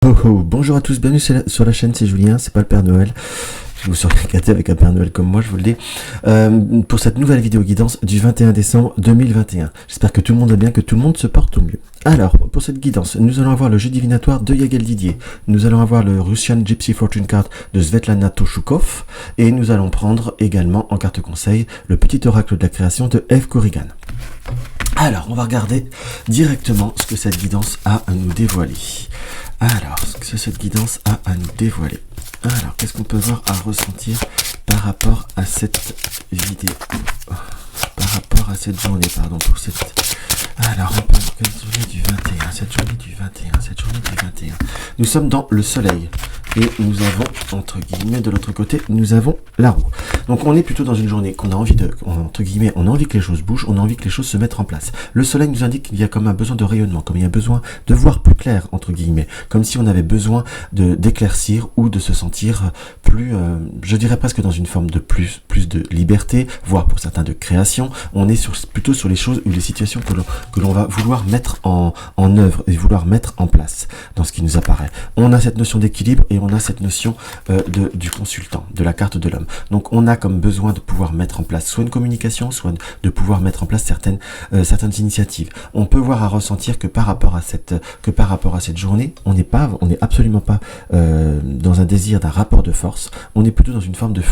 Oh oh, bonjour à tous, bienvenue sur la chaîne, c'est Julien, c'est pas le Père Noël. Vous serez gâtés avec un Père Noël comme moi, je vous le dis. Pour cette nouvelle vidéo guidance du 21 décembre 2021. J'espère que tout le monde va bien, que tout le monde se porte au mieux. Alors, pour cette guidance, nous allons avoir le jeu divinatoire de Yagel Didier. Nous allons avoir le Russian Gypsy Fortune Card de Svetlana Toshukov. Et nous allons prendre également en carte conseil le petit oracle de la création de Eve Corrigan. Alors, on va regarder directement ce que cette guidance a à nous dévoiler. Alors, ce que cette guidance a à nous dévoiler. Alors, qu'est-ce qu'on peut voir à ressentir par rapport à cette vidéo, par rapport à cette journée, pardon, pour cette... Alors, on peut voir cette journée du 21, cette journée du 21, cette journée du 21. Nous sommes dans le soleil. Et nous avons, entre guillemets, de l'autre côté, nous avons la roue. Donc on est plutôt dans une journée qu'on a envie de, entre guillemets, on a envie que les choses bougent, on a envie que les choses se mettent en place. Le soleil nous indique qu'il y a comme un besoin de rayonnement, comme il y a besoin de voir plus clair, entre guillemets. Comme si on avait besoin d'éclaircir ou de se sentir plus, je dirais presque dans une forme de plus de liberté, voire pour certains de création. On est plutôt sur les choses ou les situations que l'on va vouloir mettre en œuvre et vouloir mettre en place dans ce qui nous apparaît. On a cette notion d'équilibre et on a cette notion du consultant, de la carte de l'homme. Donc on a comme besoin de pouvoir mettre en place soit une communication, soit de pouvoir mettre en place certaines initiatives. On peut voir à ressentir que par rapport à cette journée, on n'est absolument pas dans un désir d'un rapport de force. On est plutôt dans une forme de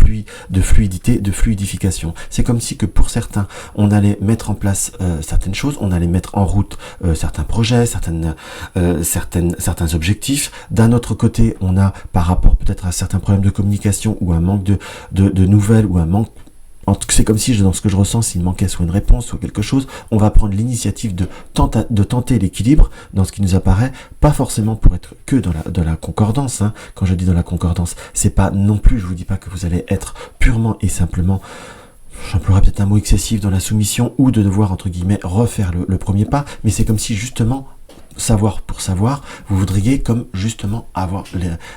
fluidité, de fluidification. C'est comme si que pour certains, on allait mettre en place certaines choses, on allait mettre en route certains projets, certains objectifs. D'un autre côté, on a par rapport peut-être à certains problèmes de communication ou un manque de nouvelles ou un manque, c'est comme si dans ce que je ressens, s'il manquait soit une réponse soit quelque chose, on va prendre l'initiative de tenter l'équilibre dans ce qui nous apparaît, pas forcément pour être que dans la concordance, hein. Quand je dis dans la concordance, c'est pas non plus, je vous dis pas que vous allez être purement et simplement, j'emploierais peut-être un mot excessif, dans la soumission ou de devoir entre guillemets refaire le premier pas, mais c'est comme si justement savoir pour savoir, vous voudriez comme justement avoir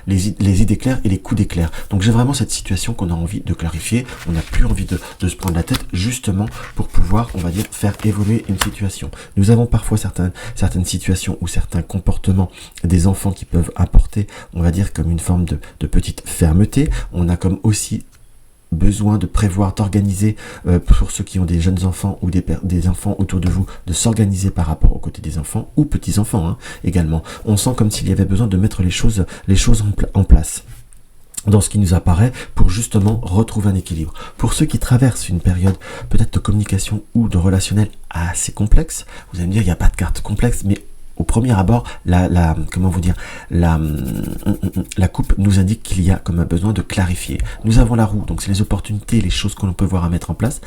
les idées claires et les coups d'éclair. Donc j'ai vraiment cette situation qu'on a envie de clarifier, on n'a plus envie de se prendre la tête justement pour pouvoir, on va dire, faire évoluer une situation. Nous avons parfois certaines situations ou certains comportements des enfants qui peuvent apporter, on va dire, comme une forme de petite fermeté. On a comme aussi besoin de prévoir, d'organiser, pour ceux qui ont des jeunes enfants ou des enfants autour de vous, de s'organiser par rapport aux côtés des enfants ou petits-enfants, hein, également. On sent comme s'il y avait besoin de mettre les choses en place dans ce qui nous apparaît pour justement retrouver un équilibre. Pour ceux qui traversent une période peut-être de communication ou de relationnel assez complexe, vous allez me dire il n'y a pas de carte complexe, mais au premier abord, comment vous dire, la coupe nous indique qu'il y a comme un besoin de clarifier. Nous avons la roue, donc c'est les opportunités, les choses que l'on peut voir à mettre en place.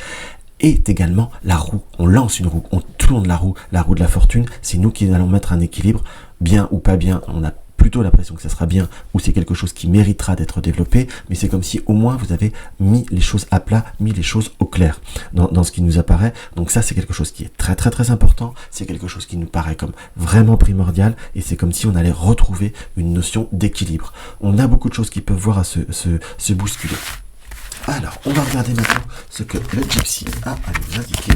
Et également la roue. On lance une roue, on tourne la roue de la fortune. C'est nous qui allons mettre un équilibre, bien ou pas bien. On a plutôt l'impression que ça sera bien ou c'est quelque chose qui méritera d'être développé, mais c'est comme si au moins vous avez mis les choses à plat, mis les choses au clair dans ce qui nous apparaît. Donc ça, c'est quelque chose qui est très très très important, c'est quelque chose qui nous paraît comme vraiment primordial et c'est comme si on allait retrouver une notion d'équilibre. On a beaucoup de choses qui peuvent voir à se bousculer. Alors, on va regarder maintenant ce que le Gypsy a à nous indiquer.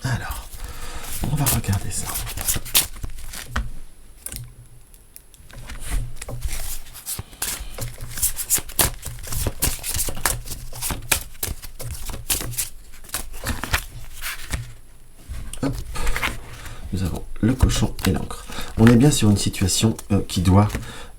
Alors, on va regarder ça. Hop. Nous avons le cochon et l'encre. On est bien sur une situation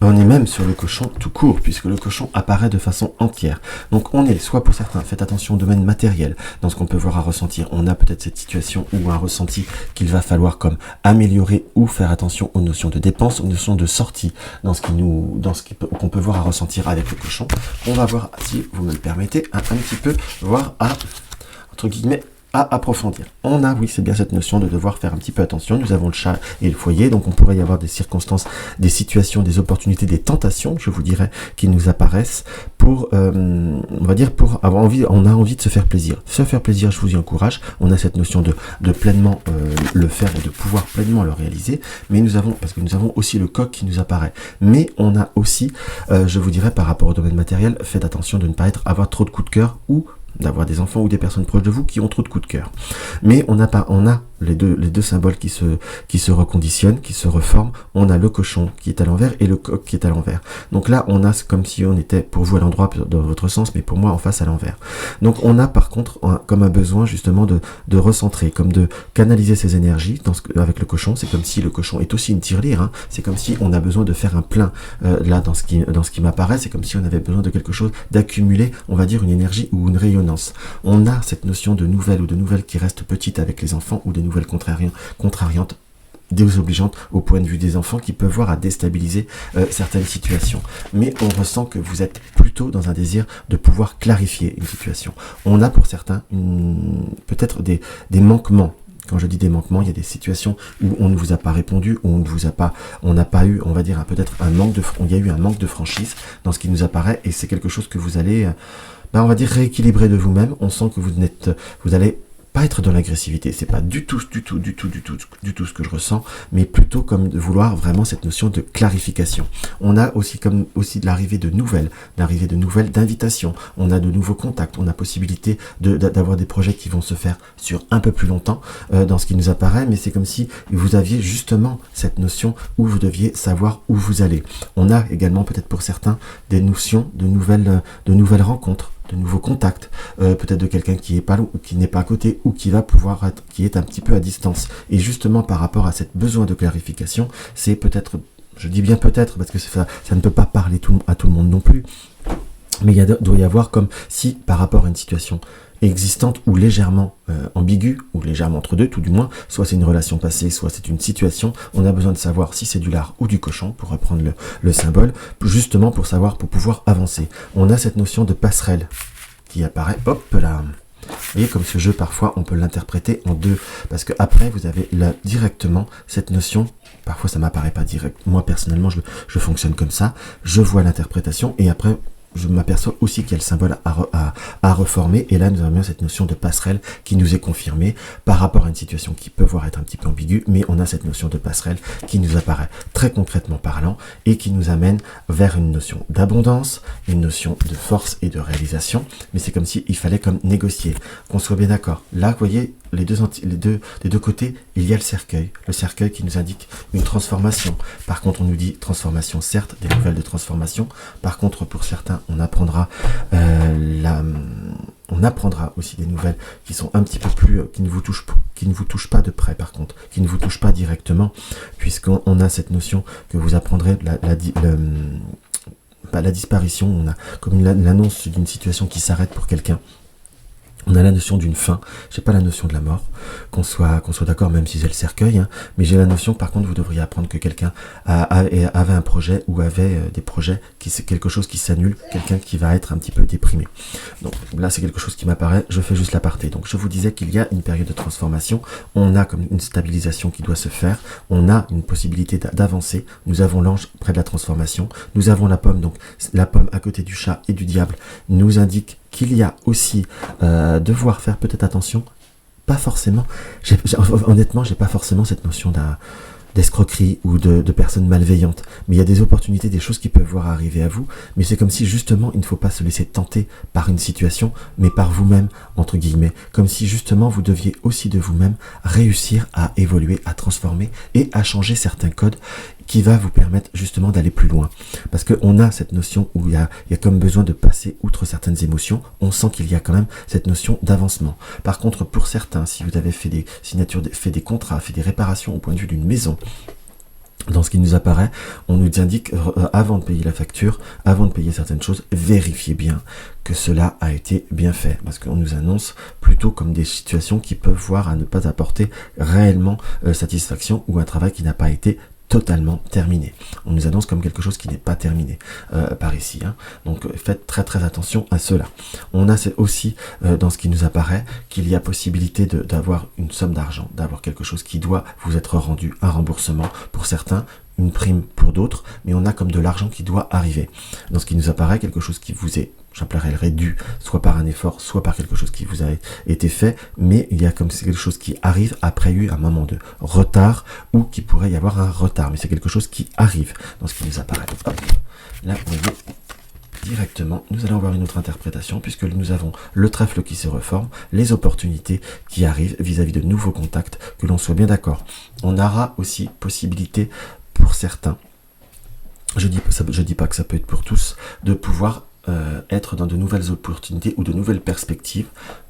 on est même sur le cochon tout court, puisque le cochon apparaît de façon entière. Donc on est, soit pour certains, faites attention au domaine matériel, dans ce qu'on peut voir à ressentir. On a peut-être cette situation ou un ressenti qu'il va falloir comme améliorer ou faire attention aux notions de dépenses, aux notions de sortie, dans ce qu'on peut voir à ressentir avec le cochon. On va voir, si vous me le permettez, un petit peu voir entre guillemets, à approfondir. On a, oui, c'est bien cette notion de devoir faire un petit peu attention. Nous avons le chat et le foyer, donc on pourrait y avoir des circonstances, des situations, des opportunités, des tentations, je vous dirais, qui nous apparaissent pour, on va dire, pour avoir envie, on a envie de se faire plaisir. Se faire plaisir, je vous y encourage. On a cette notion de pleinement le faire et de pouvoir pleinement le réaliser. Mais parce que nous avons aussi le coq qui nous apparaît. Mais on a aussi, je vous dirais, par rapport au domaine matériel, faites attention de ne pas avoir trop de coups de cœur ou d'avoir des enfants ou des personnes proches de vous qui ont trop de coups de cœur. Mais on a les deux symboles qui se reconditionnent, qui se reforment. On a le cochon qui est à l'envers et le coq qui est à l'envers. Donc là, on a comme si on était, pour vous à l'endroit dans votre sens, mais pour moi en face à l'envers. Donc on a par contre comme un besoin justement de recentrer, comme de canaliser ses énergies avec le cochon. C'est comme si le cochon est aussi une tirelire, hein. C'est comme si on a besoin de faire un plein là dans ce qui m'apparaît. C'est comme si on avait besoin de quelque chose, d'accumuler, on va dire, une énergie ou une rayonnance. On a cette notion de nouvelles ou de nouvelles qui restent petites avec les enfants, ou de nouvelles contrariantes, désobligeantes au point de vue des enfants, qui peuvent voir à déstabiliser certaines situations. Mais on ressent que vous êtes plutôt dans un désir de pouvoir clarifier une situation. On a pour certains peut-être des manquements. Quand je dis des manquements, il y a des situations où on ne vous a pas répondu, où on n'a pas eu, on va dire, il y a eu un manque de franchise dans ce qui nous apparaît, et c'est quelque chose que vous allez, on va dire, rééquilibrer de vous-même. On sent que vous allez pas être dans l'agressivité, c'est pas du tout ce que je ressens, mais plutôt comme de vouloir vraiment cette notion de clarification. On a aussi de l'arrivée de nouvelles, d'invitations, on a de nouveaux contacts, on a possibilité d'avoir des projets qui vont se faire sur un peu plus longtemps dans ce qui nous apparaît, mais c'est comme si vous aviez justement cette notion où vous deviez savoir où vous allez. On a également peut-être pour certains des notions de nouvelles rencontres, de nouveaux contacts, peut-être de quelqu'un qui n'est pas à côté, ou qui est un petit peu à distance. Et justement par rapport à cet besoin de clarification, c'est peut-être, je dis bien peut-être parce que ça ne peut pas parler à tout le monde non plus, mais doit y avoir comme si par rapport à une situation existante ou légèrement ambiguë, ou légèrement entre deux, tout du moins, soit c'est une relation passée, soit c'est une situation, on a besoin de savoir si c'est du lard ou du cochon, pour reprendre le symbole, justement pour pouvoir avancer. On a cette notion de passerelle qui apparaît, hop là. Vous voyez, comme ce jeu, parfois, on peut l'interpréter en deux, parce que après vous avez là directement cette notion. Parfois, ça m'apparaît pas direct. Moi, personnellement, je fonctionne comme ça. Je vois l'interprétation, et après, je m'aperçois aussi qu'il y a le symbole à reformer, et là nous avons cette notion de passerelle qui nous est confirmée par rapport à une situation qui peut voir être un petit peu ambiguë, mais on a cette notion de passerelle qui nous apparaît très concrètement parlant, et qui nous amène vers une notion d'abondance, une notion de force et de réalisation. Mais c'est comme s'il fallait comme négocier, qu'on soit bien d'accord. Là, vous voyez, des deux côtés, il y a le cercueil qui nous indique une transformation. Par contre, on nous dit transformation, certes, des nouvelles de transformation. Par contre, pour certains, on apprendra aussi des nouvelles qui sont un petit peu plus, qui ne vous touchent pas de près, par contre, qui ne vous touchent pas directement, puisqu'on a cette notion que vous apprendrez la disparition. On a comme l'annonce d'une situation qui s'arrête pour quelqu'un. On a la notion d'une fin, j'ai pas la notion de la mort, qu'on soit d'accord, même si j'ai le cercueil, hein, mais j'ai la notion, par contre, vous devriez apprendre que quelqu'un avait un projet, ou avait des projets, c'est quelque chose qui s'annule, quelqu'un qui va être un petit peu déprimé. Donc là, c'est quelque chose qui m'apparaît, je fais juste l'aparté. Donc je vous disais qu'il y a une période de transformation, on a comme une stabilisation qui doit se faire, on a une possibilité d'avancer, nous avons l'ange près de la transformation, nous avons la pomme, donc la pomme à côté du chat et du diable nous indique qu'il y a aussi devoir faire peut-être attention, pas forcément, honnêtement, j'ai pas forcément cette notion d'escroquerie ou de personnes malveillantes, mais il y a des opportunités, des choses qui peuvent voir arriver à vous, mais c'est comme si justement il ne faut pas se laisser tenter par une situation, mais par vous-même, entre guillemets, comme si justement vous deviez aussi de vous-même réussir à évoluer, à transformer et à changer certains codes qui va vous permettre justement d'aller plus loin. Parce qu'on a cette notion où il y a comme besoin de passer outre certaines émotions, on sent qu'il y a quand même cette notion d'avancement. Par contre, pour certains, si vous avez fait des signatures, fait des contrats, fait des réparations au point de vue d'une maison, dans ce qui nous apparaît, on nous indique, avant de payer la facture, avant de payer certaines choses, vérifiez bien que cela a été bien fait. Parce qu'on nous annonce plutôt comme des situations qui peuvent voir à ne pas apporter réellement satisfaction, ou un travail qui n'a pas été totalement terminé. On nous annonce comme quelque chose qui n'est pas terminé par ici. Hein. Donc faites très très attention à cela. On a aussi dans ce qui nous apparaît qu'il y a possibilité d'avoir une somme d'argent, d'avoir quelque chose qui doit vous être rendu, un remboursement pour certains, une prime pour d'autres, mais on a comme de l'argent qui doit arriver. Dans ce qui nous apparaît, quelque chose qui vous est, j'appellerais dû, soit par un effort, soit par quelque chose qui vous a été fait, mais il y a comme c'est quelque chose qui arrive après un moment de retard, ou qui pourrait y avoir un retard, mais c'est quelque chose qui arrive dans ce qui nous apparaît. Hop. Là, vous voyez, directement, nous allons avoir une autre interprétation puisque nous avons le trèfle qui se reforme, les opportunités qui arrivent vis-à-vis de nouveaux contacts, que l'on soit bien d'accord. On aura aussi possibilité pour certains, je dis pas que ça peut être pour tous, de pouvoir être dans de nouvelles opportunités ou de nouvelles perspectives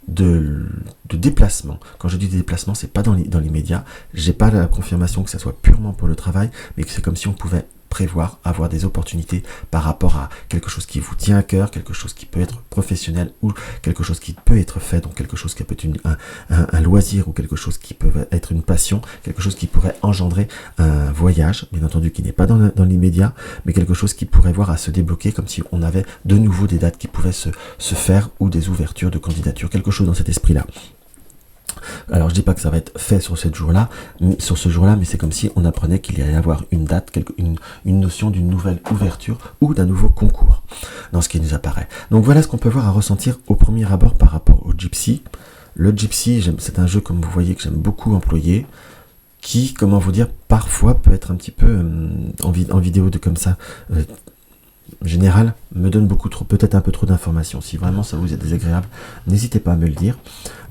de déplacement. Quand je dis déplacement, c'est pas dans l'immédiat. J'ai pas la confirmation que ça soit purement pour le travail, mais que c'est comme si on pouvait prévoir, avoir des opportunités par rapport à quelque chose qui vous tient à cœur, quelque chose qui peut être professionnel ou quelque chose qui peut être fait, donc quelque chose qui peut être un loisir ou quelque chose qui peut être une passion, quelque chose qui pourrait engendrer un voyage, bien entendu qui n'est pas dans l'immédiat, mais quelque chose qui pourrait voir à se débloquer comme si on avait de nouveau des dates qui pouvaient se faire ou des ouvertures de candidature, quelque chose dans cet esprit-là. Alors je dis pas que ça va être fait sur ce jour-là, mais c'est comme si on apprenait qu'il y allait y avoir une date, une notion d'une nouvelle ouverture ou d'un nouveau concours dans ce qui nous apparaît. Donc voilà ce qu'on peut voir à ressentir au premier abord par rapport au Gypsy. Le Gypsy, c'est un jeu comme vous voyez que j'aime beaucoup employer, qui, comment vous dire, parfois peut être un petit peu en vidéo comme ça. Général, me donne peut-être un peu trop d'informations. Si vraiment ça vous est désagréable, n'hésitez pas à me le dire.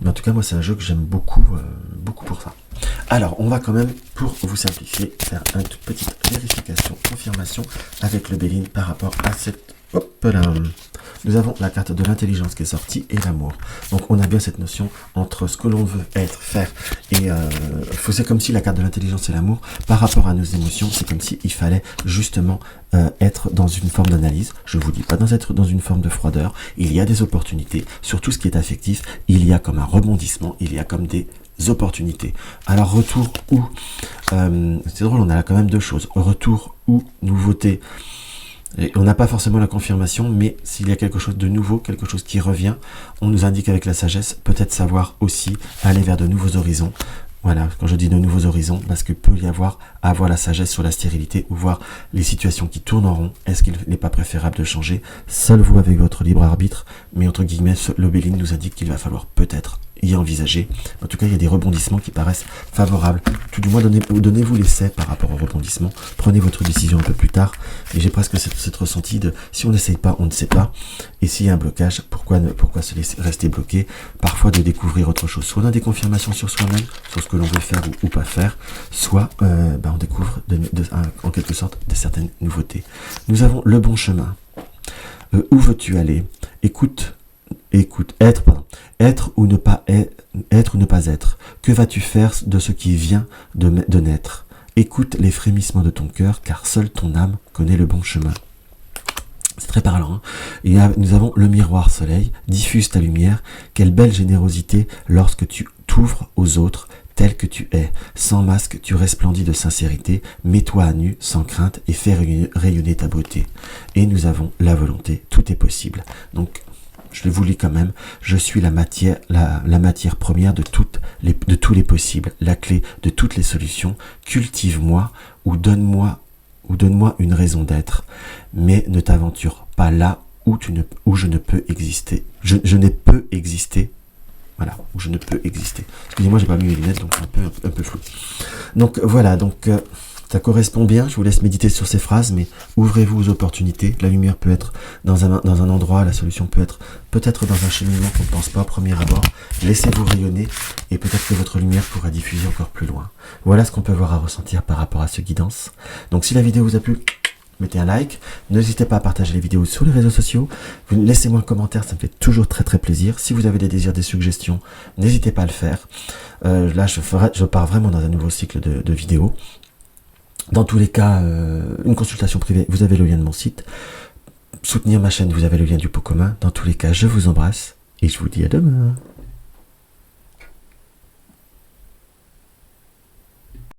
Mais en tout cas, moi, c'est un jeu que j'aime beaucoup, beaucoup pour ça. Alors, on va quand même, pour vous simplifier, faire une toute petite vérification, confirmation avec le Béline par rapport à cette... Hop là. Nous avons la carte de l'intelligence qui est sortie et l'amour. Donc on a bien cette notion entre ce que l'on veut être, faire et c'est comme si la carte de l'intelligence et l'amour par rapport à nos émotions, c'est comme si il fallait justement être dans une forme d'analyse. Je vous dis pas être dans une forme de froideur. Il y a des opportunités sur tout ce qui est affectif. Il y a comme un rebondissement. Il y a comme des opportunités. Alors retour ou c'est drôle, on a là quand même deux choses. Retour ou nouveauté. Et on n'a pas forcément la confirmation, mais s'il y a quelque chose de nouveau, quelque chose qui revient, on nous indique avec la sagesse, peut-être savoir aussi aller vers de nouveaux horizons. Voilà, quand je dis de nouveaux horizons, parce que peut y avoir la sagesse sur la stérilité ou voir les situations qui tournent en rond. Est-ce qu'il n'est pas préférable de changer? Seul vous avec votre libre arbitre, mais entre guillemets, le Béline nous indique qu'il va falloir peut-être y envisager. En tout cas, il y a des rebondissements qui paraissent favorables. Tout du moins, donnez-vous l'essai par rapport au rebondissement. Prenez votre décision un peu plus tard. Et j'ai presque cette ressenti de si on n'essaye pas, on ne sait pas. Et s'il y a un blocage, pourquoi se laisser rester bloqué? Parfois de découvrir autre chose. Soit on a des confirmations sur soi-même, sur ce que l'on veut faire ou pas faire, soit on découvre en quelque sorte de certaines nouveautés. Nous avons le bon chemin. Où veux-tu aller? Être ou ne pas être. Que vas-tu faire de ce qui vient de naître? Écoute les frémissements de ton cœur, car seule ton âme connaît le bon chemin. C'est très parlant. Hein. Et nous avons le miroir soleil, diffuse ta lumière, quelle belle générosité lorsque tu t'ouvres aux autres, tel que tu es. Sans masque, tu resplendis de sincérité, mets-toi à nu, sans crainte, et fais rayonner ta beauté. Et nous avons la volonté, tout est possible. Donc, je vous lis quand même, je suis la matière première de tous les possibles, la clé de toutes les solutions, cultive-moi ou donne-moi une raison d'être, mais ne t'aventure pas là où je ne peux exister. Je ne peux exister. Voilà, où je ne peux exister. Excusez-moi, j'ai pas mis mes lunettes, donc un peu flou. Donc voilà, ça correspond bien, je vous laisse méditer sur ces phrases, mais ouvrez-vous aux opportunités. La lumière peut être dans un endroit, la solution peut être peut-être dans un cheminement qu'on ne pense pas au premier abord. Laissez-vous rayonner et peut-être que votre lumière pourra diffuser encore plus loin. Voilà ce qu'on peut voir à ressentir par rapport à ce guidance. Donc si la vidéo vous a plu, mettez un like. N'hésitez pas à partager les vidéos sur les réseaux sociaux. Laissez-moi un commentaire, ça me fait toujours très très plaisir. Si vous avez des désirs, des suggestions, n'hésitez pas à le faire. Là, je pars vraiment dans un nouveau cycle de vidéos. Dans tous les cas, une consultation privée, vous avez le lien de mon site. Soutenir ma chaîne, vous avez le lien du pot commun. Dans tous les cas, je vous embrasse et je vous dis à demain.